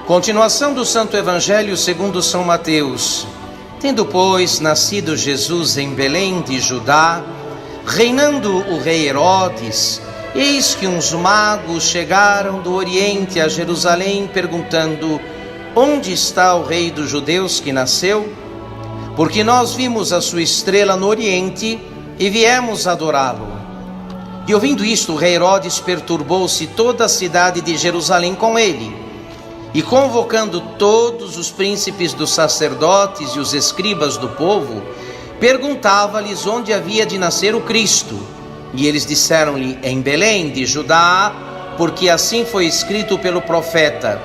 Continuação do Santo Evangelho segundo São Mateus. Tendo, pois, nascido Jesus em Belém de Judá, reinando o rei Herodes, eis que uns magos chegaram do Oriente a Jerusalém, perguntando: onde está o rei dos judeus que nasceu? Porque nós vimos a sua estrela no Oriente e viemos adorá-lo. E ouvindo isto, o rei Herodes perturbou-se toda a cidade de Jerusalém com ele. E convocando todos os príncipes dos sacerdotes e os escribas do povo, perguntava-lhes onde havia de nascer o Cristo. E eles disseram-lhe: em Belém de Judá, porque assim foi escrito pelo profeta: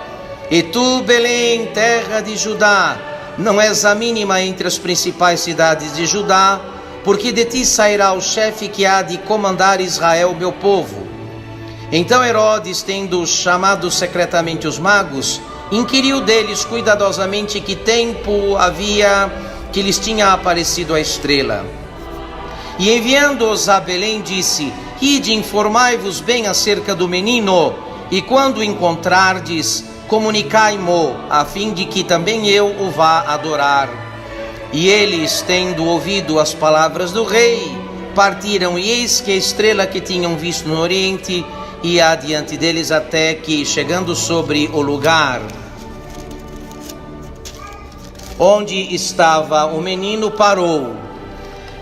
e tu, Belém, terra de Judá, não és a mínima entre as principais cidades de Judá, porque de ti sairá o chefe que há de comandar Israel, meu povo. Então Herodes, tendo chamado secretamente os magos, inquiriu deles cuidadosamente que tempo havia que lhes tinha aparecido a estrela. E enviando-os a Belém, disse: ide, informai-vos bem acerca do menino, e quando o encontrardes, comunicai-mo, a fim de que também eu o vá adorar. E eles, tendo ouvido as palavras do rei, partiram, e eis que a estrela que tinham visto no Oriente ia adiante deles, até que, chegando sobre o lugar onde estava o menino, parou.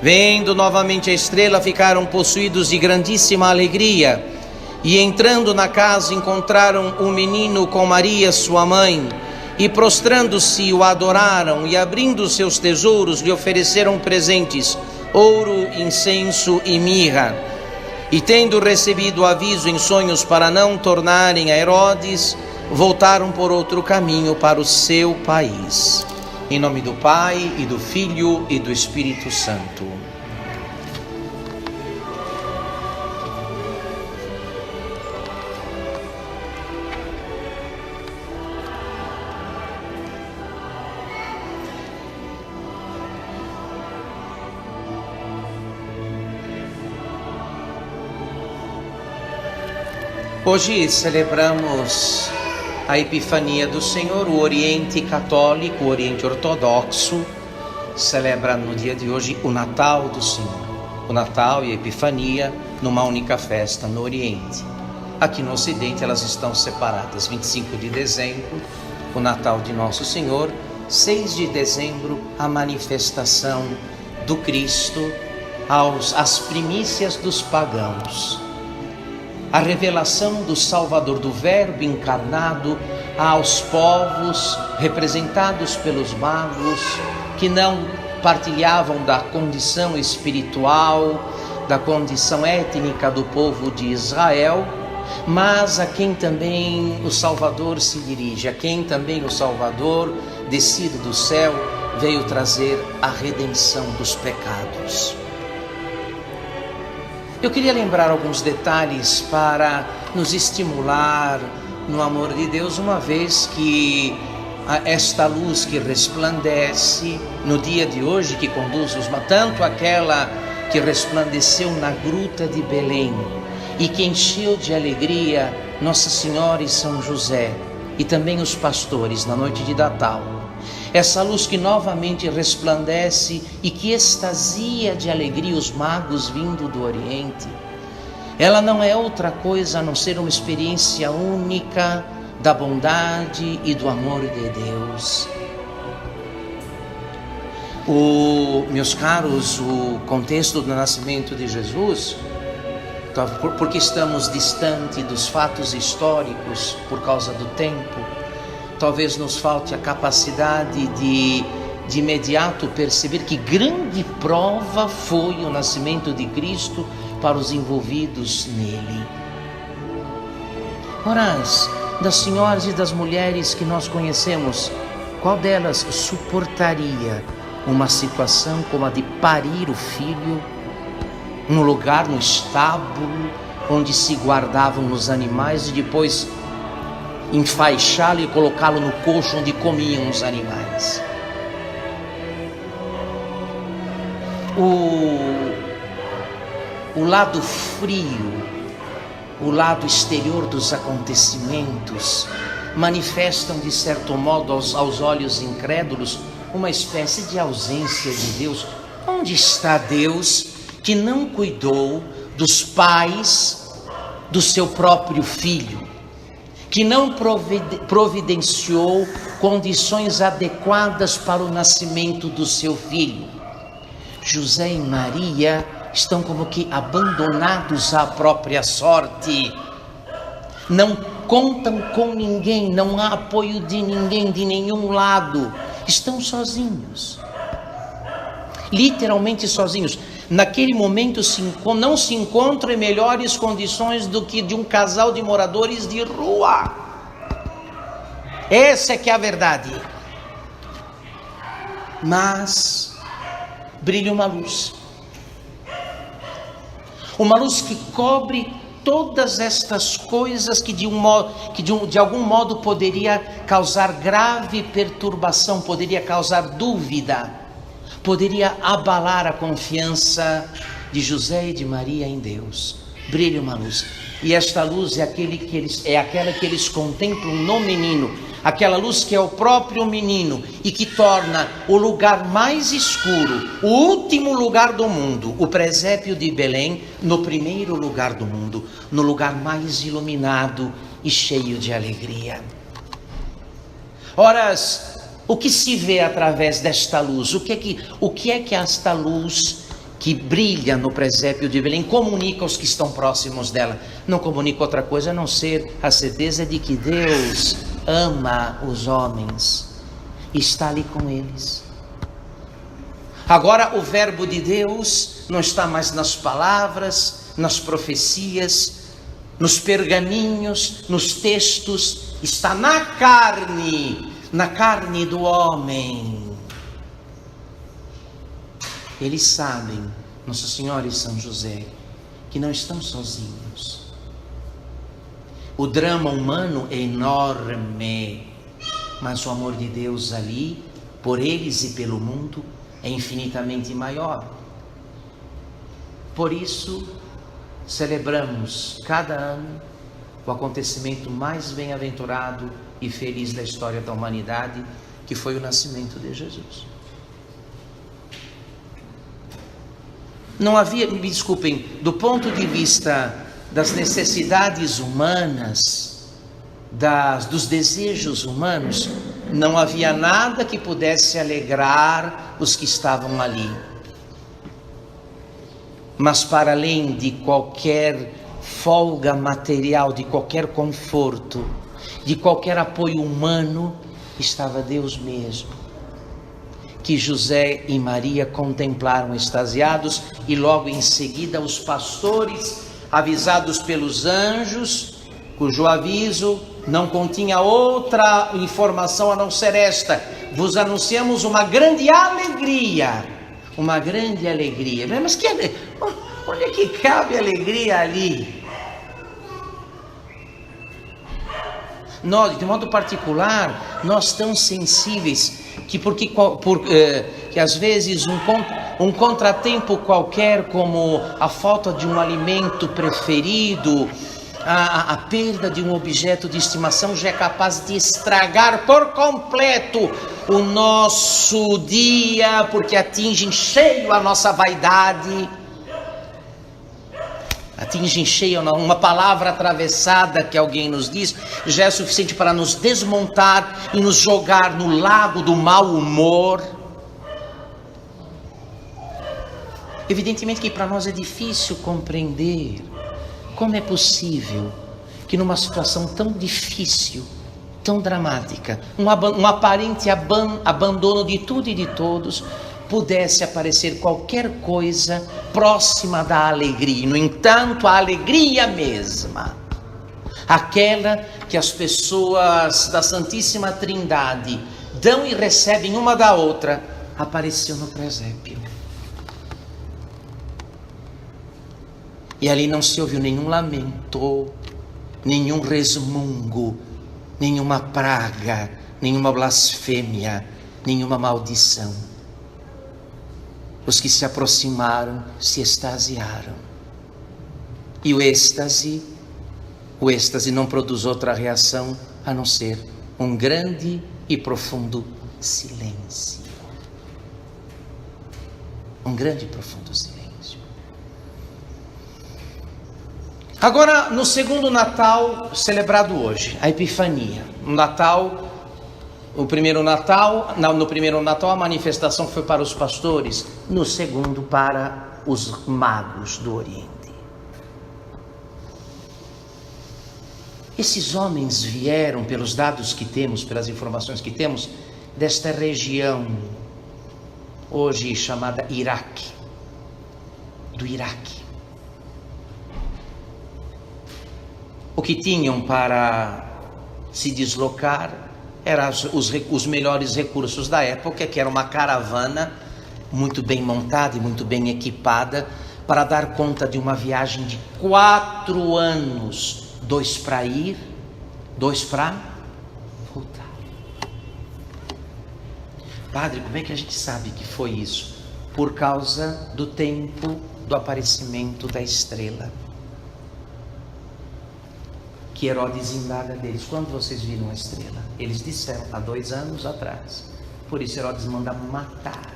Vendo novamente a estrela, ficaram possuídos de grandíssima alegria. E entrando na casa, encontraram o menino com Maria, sua mãe, e prostrando-se o adoraram, e abrindo seus tesouros lhe ofereceram presentes: ouro, incenso e mirra. E tendo recebido aviso em sonhos para não tornarem a Herodes, voltaram por outro caminho para o seu país. Em nome do Pai, e do Filho, e do Espírito Santo. Hoje celebramos a Epifania do Senhor. O Oriente Católico, o Oriente Ortodoxo, celebra no dia de hoje o Natal do Senhor. O Natal e a Epifania numa única festa no Oriente. Aqui no Ocidente elas estão separadas. 25 de dezembro, o Natal de Nosso Senhor. 6 de dezembro, a manifestação do Cristo às primícias dos pagãos. A revelação do Salvador, do Verbo encarnado aos povos representados pelos magos, que não partilhavam da condição espiritual, da condição étnica do povo de Israel, mas a quem também o Salvador se dirige, a quem também o Salvador, descido do céu, veio trazer a redenção dos pecados. Eu queria lembrar alguns detalhes para nos estimular no amor de Deus, uma vez que esta luz que resplandece no dia de hoje, que conduz tanto aquela que resplandeceu na gruta de Belém e que encheu de alegria Nossa Senhora e São José, e também os pastores na noite de Natal. Essa luz que novamente resplandece e que extasia de alegria os magos vindo do Oriente, ela não é outra coisa a não ser uma experiência única da bondade e do amor de Deus. Meus caros, o contexto do nascimento de Jesus, porque estamos distante dos fatos históricos por causa do tempo, talvez nos falte a capacidade de imediato perceber que grande prova foi o nascimento de Cristo para os envolvidos nele. Ora, das senhoras e das mulheres que nós conhecemos, qual delas suportaria uma situação como a de parir o filho num lugar, no estábulo, onde se guardavam os animais, e depois enfaixá-lo e colocá-lo no coxo onde comiam os animais? O lado frio, o lado exterior dos acontecimentos, manifestam de certo modo aos olhos incrédulos uma espécie de ausência de Deus. Onde está Deus que não cuidou dos pais do seu próprio filho, que não providenciou condições adequadas para o nascimento do seu filho? José e Maria estão como que abandonados à própria sorte, não contam com ninguém, não há apoio de ninguém, de nenhum lado, estão sozinhos, literalmente sozinhos. Naquele momento não se encontram em melhores condições do que de um casal de moradores de rua. Essa é que é a verdade. Mas brilha uma luz que cobre todas estas coisas que de algum modo poderia causar grave perturbação, poderia causar dúvida, poderia abalar a confiança de José e de Maria em Deus. Brilha uma luz, e esta luz é aquela que eles contemplam no menino, aquela luz que é o próprio menino e que torna o lugar mais escuro, o último lugar do mundo, o presépio de Belém, no primeiro lugar do mundo, no lugar mais iluminado e cheio de alegria. Ora, o que se vê através desta luz? O que é que esta luz que brilha no presépio de Belém comunica aos que estão próximos dela? Não comunica outra coisa a não ser a certeza de que Deus ama os homens, está ali com eles. Agora o verbo de Deus não está mais nas palavras, nas profecias, nos pergaminhos, nos textos, está na carne do homem. Eles sabem, Nossa Senhora e São José, que não estão sozinhos. O drama humano é enorme, mas o amor de Deus ali, por eles e pelo mundo, é infinitamente maior. Por isso, celebramos cada ano o acontecimento mais bem-aventurado e feliz da história da humanidade, que foi o nascimento de Jesus. Não havia, me desculpem, do ponto de vista das necessidades humanas, dos desejos humanos, não havia nada que pudesse alegrar os que estavam ali. Mas para além de qualquer folga material, de qualquer conforto, de qualquer apoio humano, estava Deus mesmo, que José e Maria contemplaram extasiados, e logo em seguida os pastores, avisados pelos anjos, cujo aviso não continha outra informação a não ser esta: vos anunciamos uma grande alegria. Uma grande alegria. Mas onde é que cabe alegria ali? Nós, de modo particular, nós tão sensíveis que às vezes um contratempo qualquer, como a falta de um alimento preferido, a perda de um objeto de estimação, já é capaz de estragar por completo o nosso dia, porque atinge em cheio a nossa vaidade, atinge em cheio uma palavra atravessada que alguém nos diz, já é suficiente para nos desmontar e nos jogar no lago do mau humor. Evidentemente que para nós é difícil compreender como é possível que numa situação tão difícil, tão dramática, um aparente abandono de tudo e de todos, pudesse aparecer qualquer coisa próxima da alegria. No entanto, a alegria mesma, aquela que as pessoas da Santíssima Trindade dão e recebem uma da outra, apareceu no presépio. E ali não se ouviu nenhum lamento, nenhum resmungo, nenhuma praga, nenhuma blasfêmia, nenhuma maldição. Os que se aproximaram se extasiaram. E o êxtase não produz outra reação a não ser um grande e profundo silêncio. Um grande e profundo silêncio. Agora, no segundo Natal celebrado hoje, a Epifania. No primeiro Natal a manifestação foi para os pastores, no segundo para os magos do Oriente. Esses homens vieram, pelos dados que temos, pelas informações que temos, desta região, hoje chamada Iraque, do Iraque. O que tinham para se deslocar eram os melhores recursos da época, que era uma caravana muito bem montada e muito bem equipada, para dar conta de uma viagem de 4 anos, 2 para ir, 2 para voltar. Padre, como é que a gente sabe que foi isso? Por causa do tempo do aparecimento da estrela. Que Herodes indaga deles: quando vocês viram a estrela? Eles disseram: há 2 anos atrás. Por isso Herodes manda matar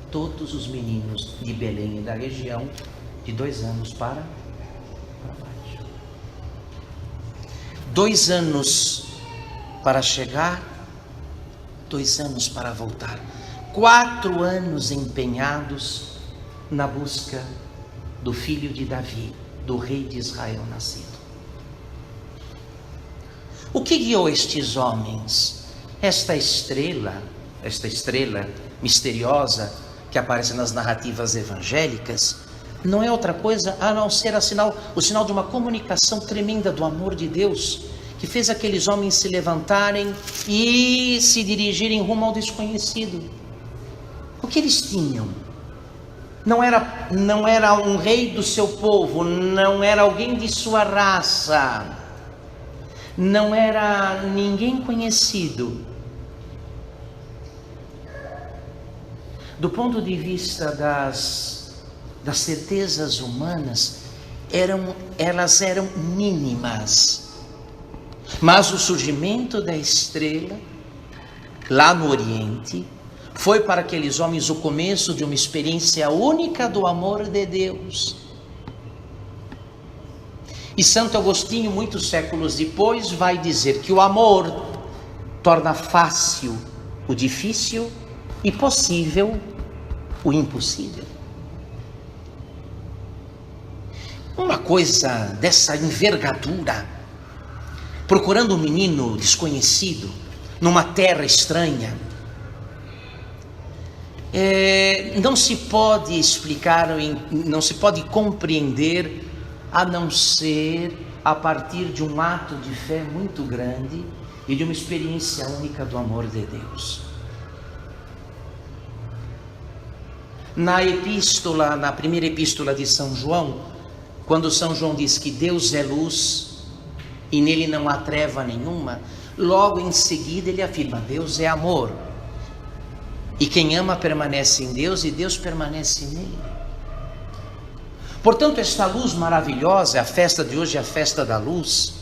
todos os meninos de Belém e da região de 2 anos para baixo. 2 anos para chegar, 2 anos para voltar. 4 anos empenhados na busca do filho de Davi, do rei de Israel nascido. O que guiou estes homens? Esta estrela misteriosa que aparece nas narrativas evangélicas, não é outra coisa a não ser o sinal de uma comunicação tremenda do amor de Deus, que fez aqueles homens se levantarem e se dirigirem rumo ao desconhecido. O que eles tinham? Não era um rei do seu povo, não era alguém de sua raça, não era ninguém conhecido. Do ponto de vista das certezas humanas, elas eram mínimas. Mas o surgimento da estrela, lá no Oriente, foi para aqueles homens o começo de uma experiência única do amor de Deus. E Santo Agostinho, muitos séculos depois, vai dizer que o amor torna fácil o difícil e possível o impossível. Uma coisa dessa envergadura, procurando um menino desconhecido numa terra estranha, não se pode explicar, não se pode compreender, a não ser a partir de um ato de fé muito grande e de uma experiência única do amor de Deus. Na primeira epístola de São João, quando São João diz que Deus é luz e nele não há treva nenhuma, logo em seguida ele afirma: Deus é amor. E quem ama permanece em Deus e Deus permanece nele. Portanto, esta luz maravilhosa, a festa de hoje é a festa da luz.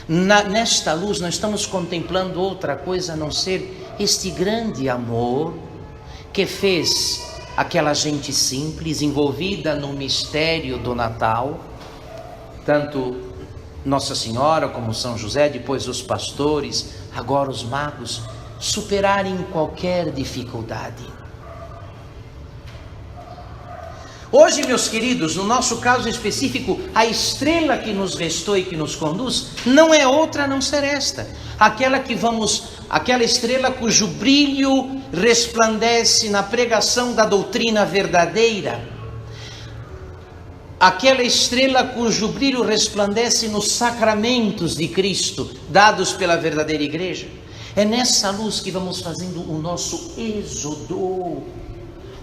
Nesta luz nós estamos contemplando outra coisa a não ser este grande amor que fez aquela gente simples, envolvida no mistério do Natal, tanto Nossa Senhora como São José, depois os pastores, agora os magos, superarem qualquer dificuldade. Hoje, meus queridos, no nosso caso específico, a estrela que nos restou e que nos conduz não é outra a não ser esta, aquela estrela cujo brilho resplandece na pregação da doutrina verdadeira, aquela estrela cujo brilho resplandece nos sacramentos de Cristo dados pela verdadeira igreja. É nessa luz que vamos fazendo o nosso êxodo,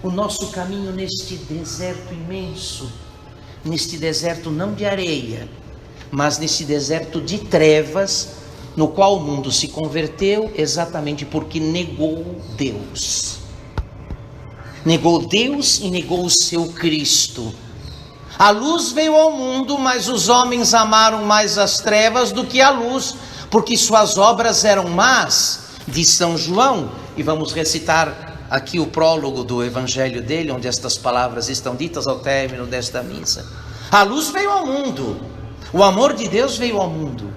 o nosso caminho neste deserto imenso, neste deserto não de areia, mas nesse deserto de trevas, no qual o mundo se converteu exatamente porque negou Deus. Negou Deus e negou o seu Cristo. A luz veio ao mundo, mas os homens amaram mais as trevas do que a luz, porque suas obras eram más, diz São João, e vamos recitar aqui o prólogo do evangelho dele, onde estas palavras estão ditas ao término desta missa. A luz veio ao mundo, o amor de Deus veio ao mundo,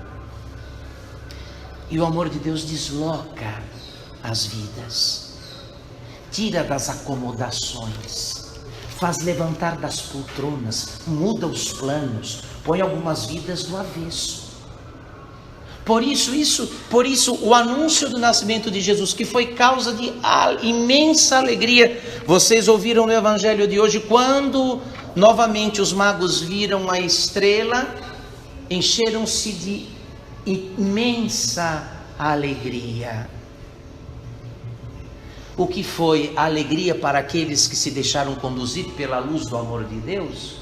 e o amor de Deus desloca as vidas, tira das acomodações, faz levantar das poltronas, muda os planos, põe algumas vidas do avesso. Por isso o anúncio do nascimento de Jesus, que foi causa de imensa alegria. Vocês ouviram no evangelho de hoje, quando novamente os magos viram a estrela, encheram-se de imensa alegria. O que foi a alegria para aqueles que se deixaram conduzir pela luz do amor de Deus?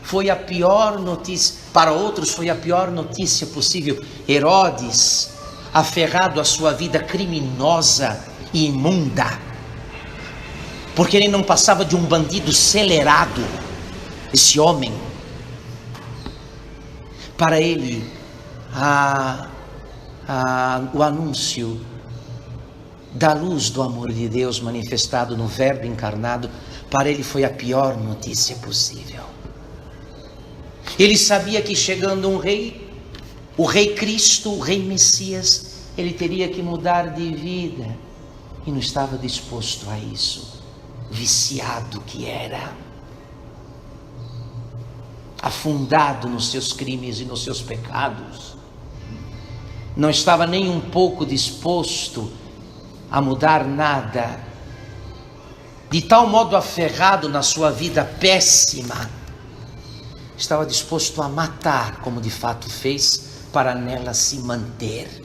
Foi a pior notícia, para outros foi a pior notícia possível. Herodes, aferrado à sua vida criminosa e imunda, porque ele não passava de um bandido acelerado, esse homem. Para ele, o anúncio da luz do amor de Deus manifestado no Verbo encarnado, para ele foi a pior notícia possível. Ele sabia que chegando um rei, o rei Cristo, o rei Messias, ele teria que mudar de vida, e não estava disposto a isso, viciado que era, afundado nos seus crimes e nos seus pecados, não estava nem um pouco disposto a mudar nada, de tal modo aferrado na sua vida péssima, estava disposto a matar, como de fato fez, para nela se manter,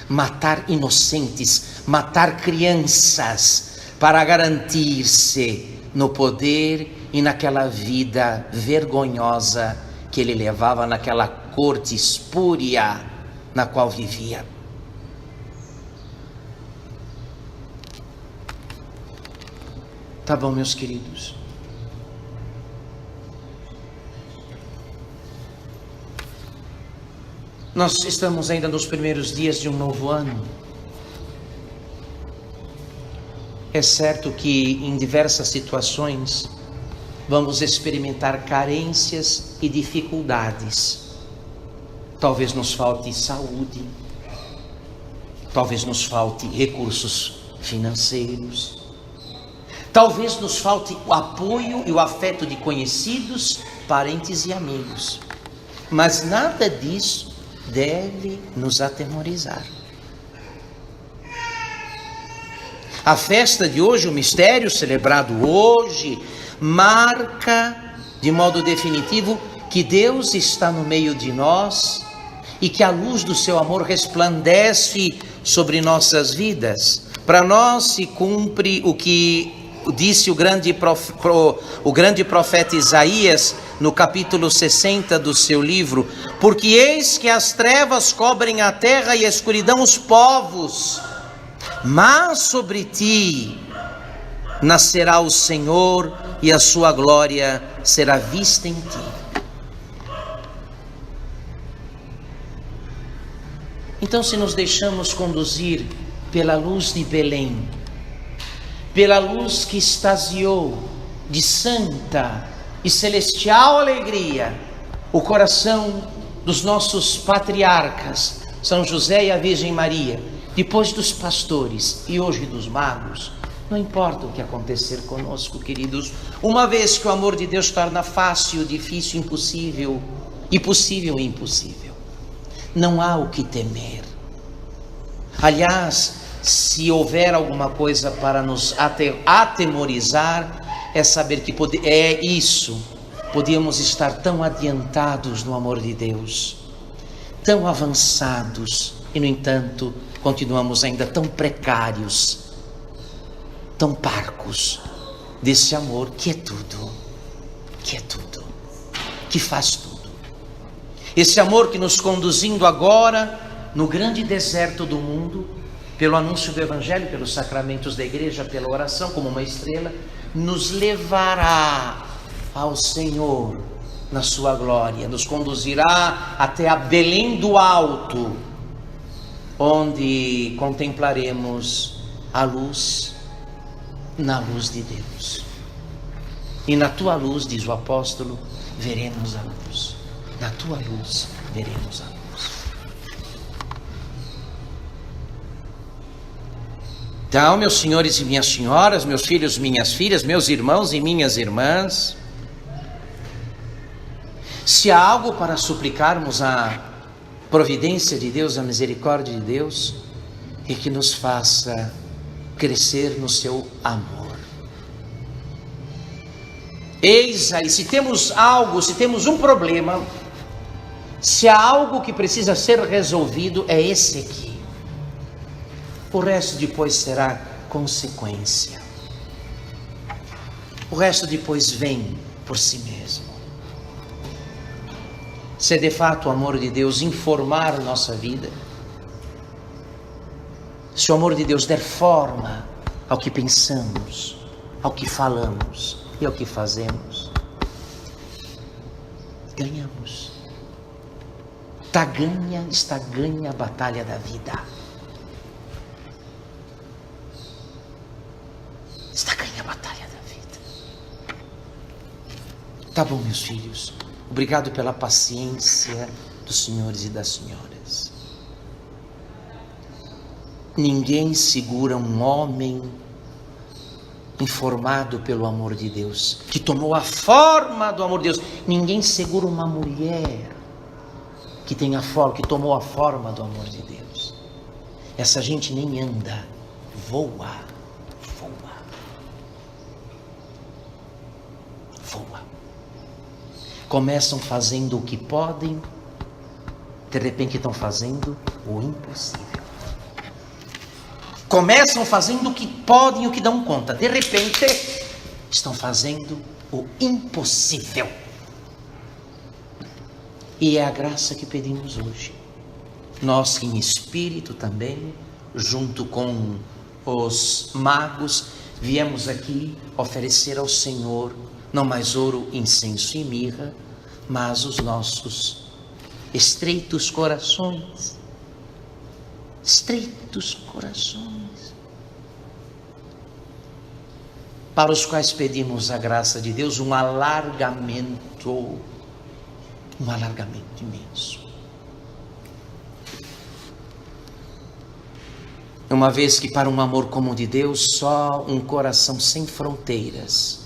matar inocentes, matar crianças, para garantir-se no poder e naquela vida vergonhosa que ele levava, naquela corte espúria na qual vivia. Tá bom, meus queridos. Nós estamos ainda nos primeiros dias de um novo ano. É certo que em diversas situações vamos experimentar carências e dificuldades. Talvez nos falte saúde, talvez nos falte recursos financeiros, talvez nos falte o apoio e o afeto de conhecidos, parentes e amigos. Mas nada disso deve nos atemorizar. A festa de hoje, o mistério celebrado hoje, marca de modo definitivo que Deus está no meio de nós e que a luz do seu amor resplandece sobre nossas vidas. Para nós se cumpre o que disse o grande profeta Isaías no capítulo 60 do seu livro: porque eis que as trevas cobrem a terra e a escuridão os povos, mas sobre ti nascerá o Senhor e a sua glória será vista em ti. Então, se nos deixamos conduzir pela luz de Belém, pela luz que extasiou de santa e celestial alegria o coração dos nossos patriarcas, São José e a Virgem Maria, depois dos pastores e hoje dos magos, não importa o que acontecer conosco, queridos, uma vez que o amor de Deus torna fácil, difícil, impossível, e possível e impossível, não há o que temer. Aliás, se houver alguma coisa para nos atemorizar, é saber que podíamos estar tão adiantados no amor de Deus, tão avançados, e no entanto continuamos ainda tão precários, tão parcos desse amor que é tudo, que faz tudo. Esse amor que nos conduzindo agora no grande deserto do mundo, pelo anúncio do Evangelho, pelos sacramentos da igreja, pela oração como uma estrela, nos levará ao Senhor na sua glória, nos conduzirá até a Belém do alto, onde contemplaremos a luz na luz de Deus. E na tua luz, diz o apóstolo, veremos a luz. Na tua luz veremos a luz. Então, meus senhores e minhas senhoras, meus filhos, minhas filhas, meus irmãos e minhas irmãs, se há algo para suplicarmos a providência de Deus, a misericórdia de Deus, é que nos faça crescer no seu amor. Eis aí, se temos algo, se temos um problema, se há algo que precisa ser resolvido, é esse aqui. O resto depois será consequência. O resto depois vem por si mesmo. Se de fato o amor de Deus informar nossa vida, se o amor de Deus der forma ao que pensamos, ao que falamos e ao que fazemos, ganhamos. Está ganha a batalha da vida. Está ganha a batalha da vida. Tá bom, meus filhos. Obrigado pela paciência dos senhores e das senhoras. Ninguém segura um homem informado pelo amor de Deus, que tomou a forma do amor de Deus. Ninguém segura uma mulher que tem a forma, que tomou a forma do amor de Deus. Essa gente nem anda, voa. Começam fazendo o que podem, de repente estão fazendo o impossível. Começam fazendo o que podem e o que dão conta, de repente estão fazendo o impossível. E é a graça que pedimos hoje. Nós em espírito também, junto com os magos, viemos aqui oferecer ao Senhor não mais ouro, incenso e mirra, mas os nossos estreitos corações. Estreitos corações. Para os quais pedimos a graça de Deus, um alargamento imenso. Uma vez que para um amor como o de Deus, só um coração sem fronteiras,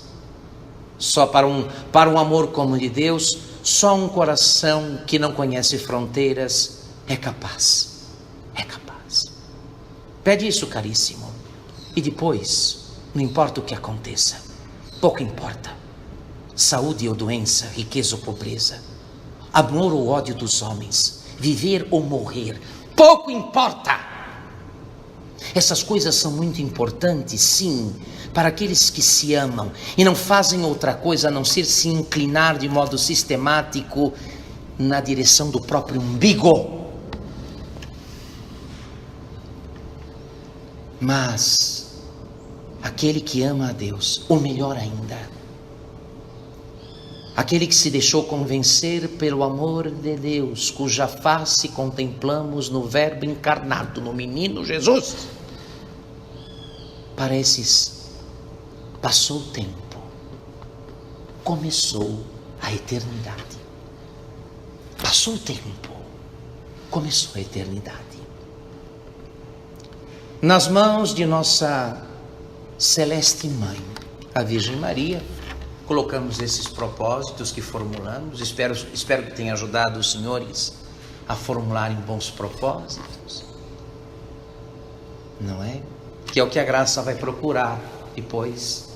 só para um amor como o de Deus, só um coração que não conhece fronteiras é capaz. Pede isso, caríssimo. E depois, não importa o que aconteça, pouco importa. Saúde ou doença, riqueza ou pobreza, amor ou ódio dos homens, viver ou morrer, pouco importa. Essas coisas são muito importantes, sim, para aqueles que se amam e não fazem outra coisa a não ser se inclinar de modo sistemático na direção do próprio umbigo. Mas aquele que ama a Deus, ou melhor ainda, aquele que se deixou convencer pelo amor de Deus, cuja face contemplamos no Verbo encarnado, no menino Jesus, para esses passou o tempo, começou a eternidade. Passou o tempo, começou a eternidade. Nas mãos de nossa celeste mãe, a Virgem Maria, colocamos esses propósitos que formulamos. Espero que tenha ajudado os senhores a formularem bons propósitos, não é? Que é o que a graça vai procurar depois.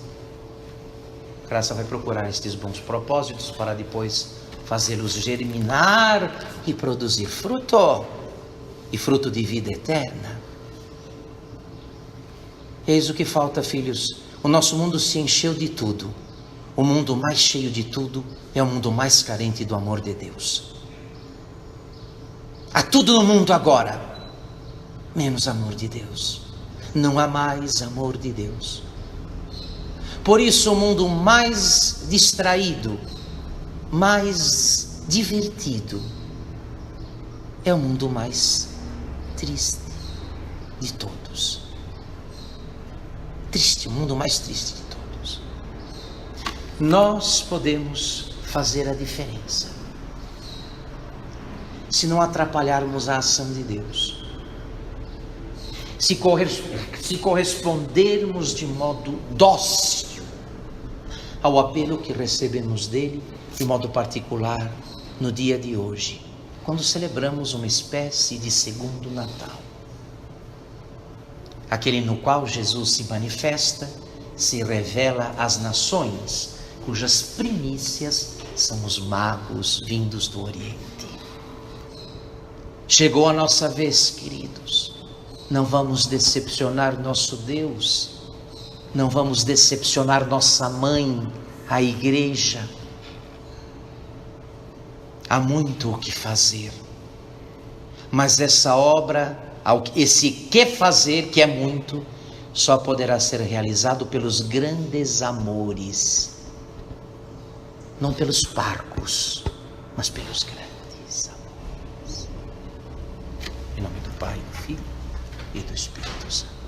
A graça vai procurar estes bons propósitos para depois fazê-los germinar e produzir fruto, e fruto de vida eterna. Eis o que falta, filhos. O nosso mundo se encheu de tudo. O mundo mais cheio de tudo é o mundo mais carente do amor de Deus. Há tudo no mundo agora, menos amor de Deus. Não há mais amor de Deus. Por isso o mundo mais distraído, mais divertido, é o mundo mais triste de todos. Triste, o mundo mais triste de todos. Nós podemos fazer a diferença se não atrapalharmos a ação de Deus. Se correspondermos de modo dócil ao apelo que recebemos dele, de modo particular no dia de hoje, quando celebramos uma espécie de segundo Natal, aquele no qual Jesus se manifesta, se revela às nações, cujas primícias são os magos vindos do Oriente. Chegou a nossa vez, queridos. Não vamos decepcionar nosso Deus, não vamos decepcionar nossa mãe, a igreja. Há muito o que fazer, mas essa obra, esse que fazer, que é muito, só poderá ser realizado pelos grandes amores, não pelos parcos, mas pelos grandes amores. Em nome do Pai, do Filho e do Espírito Santo.